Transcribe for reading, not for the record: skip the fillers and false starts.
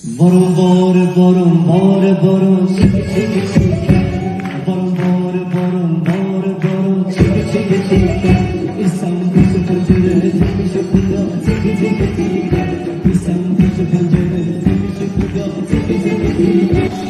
Borum bor borum bor borum çiki çiki çiki. Borum bor borum bor borum çiki çiki çiki. İnsan kuzu pencere demiş okuda çiki çiki çiki. İnsan kuzu pencere demiş okuda çiki çiki çiki.